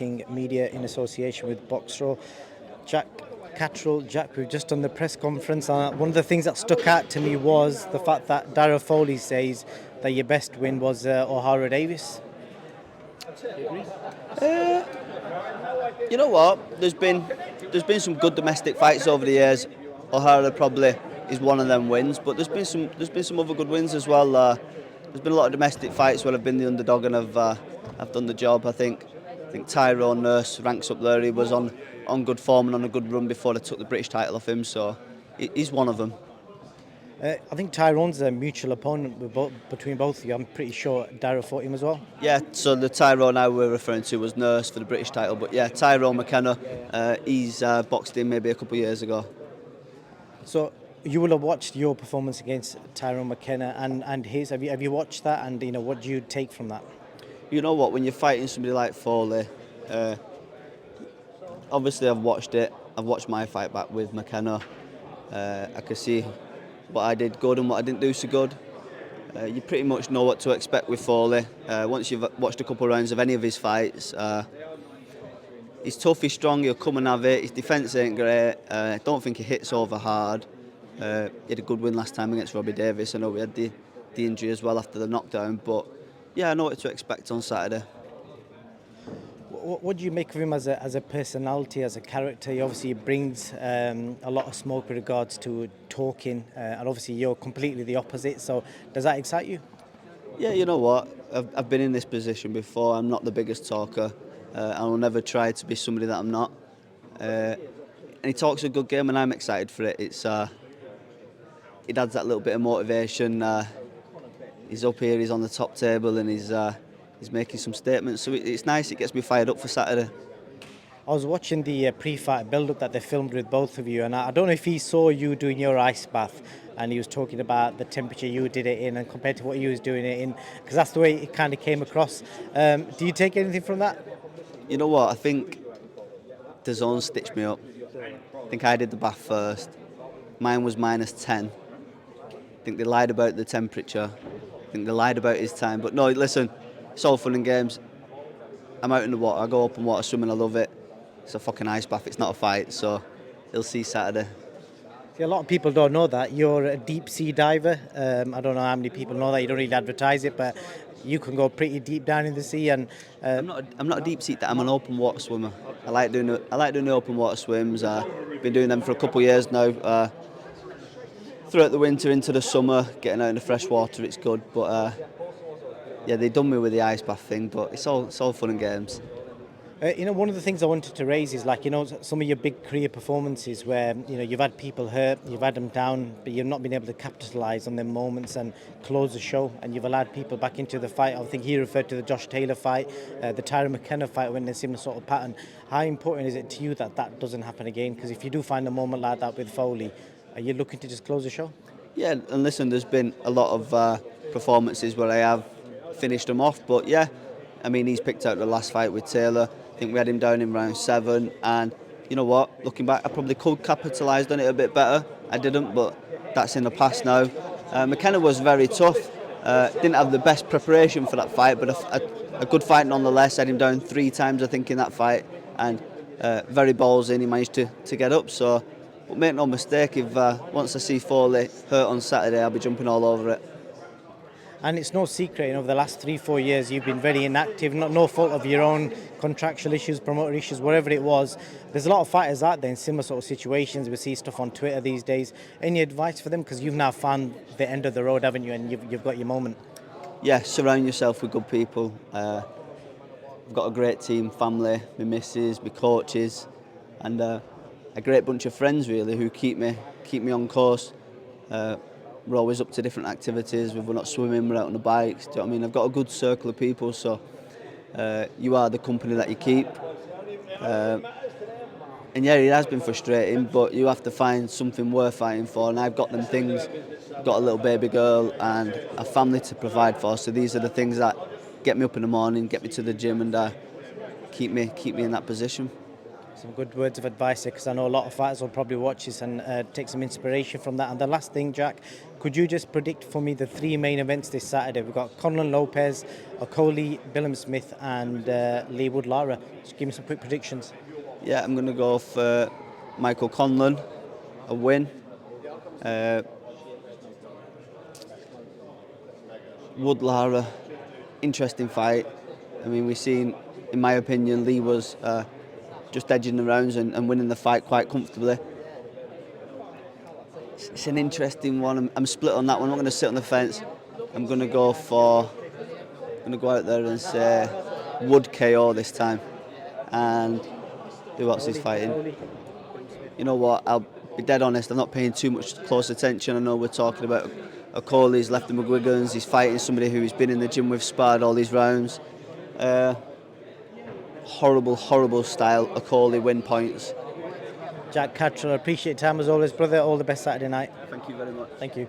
Talking Media in association with Boxrow. Catterall, Jack, we've just done the press conference. One of the things that stuck out to me was the fact that Darragh Foley says that your best win was O'Hara Davis. You know what? There's been some good domestic fights over the years. O'Hara probably is one of them wins, but there's been some other good wins as well. There's been a lot of domestic fights where I've been the underdog and I've done the job. I think Tyrone Nurse ranks up there. He was on good form and on a good run before they took the British title off him, so he's one of them. I think Tyrone's a mutual opponent between both of you. I'm pretty sure Darragh fought him as well. Yeah, so the Tyrone I were referring to was Nurse for the British title, but yeah, Tyrone McKenna, he's boxed in maybe a couple of years ago. So you will have watched your performance against Tyrone McKenna and his. Have you watched that? And what do you take from that? You know what? When you're fighting somebody like Foley, obviously I've watched it. I've watched my fight back with McKenna. I can see what I did good and what I didn't do so good. You pretty much know what to expect with Foley. Once you've watched a couple of rounds of any of his fights, he's tough, he's strong, he'll come and have it. His defence ain't great. I don't think he hits over hard. He had a good win last time against Robbie Davis. I know we had the injury as well after the knockdown, but yeah, I know what to expect on Saturday. What do you make of him as a personality, as a character? He obviously brings a lot of smoke with regards to talking, and obviously you're completely the opposite. So does that excite you? Yeah, you know what? I've been in this position before. I'm not the biggest talker. I will never try to be somebody that I'm not. And he talks a good game, and I'm excited for it. It adds that little bit of motivation. He's up here, he's on the top table, and he's making some statements. So it's nice. It gets me fired up for Saturday. I was watching the pre-fight build-up that they filmed with both of you, and I don't know if he saw you doing your ice bath, and he was talking about the temperature you did it in and compared to what he was doing it in, because that's the way it kind of came across. Do you take anything from that? You know what? I think DAZN stitched me up. I think I did the bath first. Mine was -10. I think they lied about the temperature. I think they lied about his time. But no, listen, it's all fun and games. I'm out in the water. I go open water swimming. I love it. It's a fucking ice bath. It's not a fight. So he'll see Saturday. See, a lot of people don't know that. You're a deep sea diver. I don't know how many people know that. You don't really advertise it, but you can go pretty deep down in the sea. And I'm not a deep sea diver. I'm an open water swimmer. I like doing the open water swims. Been doing them for a couple of years now. Throughout the winter into the summer, getting out in the fresh water, it's good. But yeah, they done me with the ice bath thing. But it's all fun and games. One of the things I wanted to raise is some of your big career performances where you've had people hurt, you've had them down, but you've not been able to capitalise on them moments and close the show, and you've allowed people back into the fight. I think he referred to the Josh Taylor fight, the Tyrone McKenna fight went in a similar sort of pattern. How important is it to you that doesn't happen again? Because if you do find a moment like that with Foley, are you looking to just close the show? Yeah, and listen, there's been a lot of performances where I have finished them off, but yeah, I mean, he's picked out the last fight with Taylor. I think we had him down in round 7, and you know what, looking back, I probably could capitalise on it a bit better. I didn't, but that's in the past now. McKenna was very tough. Didn't have the best preparation for that fight, but a good fight nonetheless. Had him down 3 times, I think, in that fight, and very balls in, he managed to get up. So, but make no mistake, if once I see Foley hurt on Saturday, I'll be jumping all over it. And it's no secret, over the last 3-4 years, you've been very inactive, no fault of your own, contractual issues, promoter issues, whatever it was. There's a lot of fighters out there in similar sort of situations. We see stuff on Twitter these days. Any advice for them? Because you've now found the end of the road, haven't you? And you've got your moment. Yeah, surround yourself with good people. I've got a great team, family, my missus, my coaches, and a great bunch of friends, really, who keep me on course. We're always up to different activities. If we're not swimming, we're out on the bikes. Do you know what I mean? I've got a good circle of people, so you are the company that you keep. And yeah, it has been frustrating, but you have to find something worth fighting for. And I've got them things. I've got a little baby girl and a family to provide for. So these are the things that get me up in the morning, get me to the gym, and keep me in that position. Some good words of advice, because I know a lot of fighters will probably watch this and take some inspiration from that. And the last thing, Jack, could you just predict for me the three main events this Saturday? We've got Conlan Lopez, Okoli, Billum Smith, and Lee Wood Lara. Just give me some quick predictions. Yeah, I'm going to go for Michael Conlan, a win. Wood Lara, interesting fight. I mean, we've seen, in my opinion, Lee was just edging the rounds and winning the fight quite comfortably. It's an interesting one. I'm split on that one. I'm not going to sit on the fence. I'm going to go out there and say Wood KO this time. And who else is fighting? You know what? I'll be dead honest. I'm not paying too much close attention. I know we're talking about Okoli's left the McGuigans. He's fighting somebody who's been in the gym with, sparred all these rounds. Horrible style. Okoli win points. Jack Catterall, appreciate your time as always, brother. All the best Saturday night. Thank you very much. Thank you.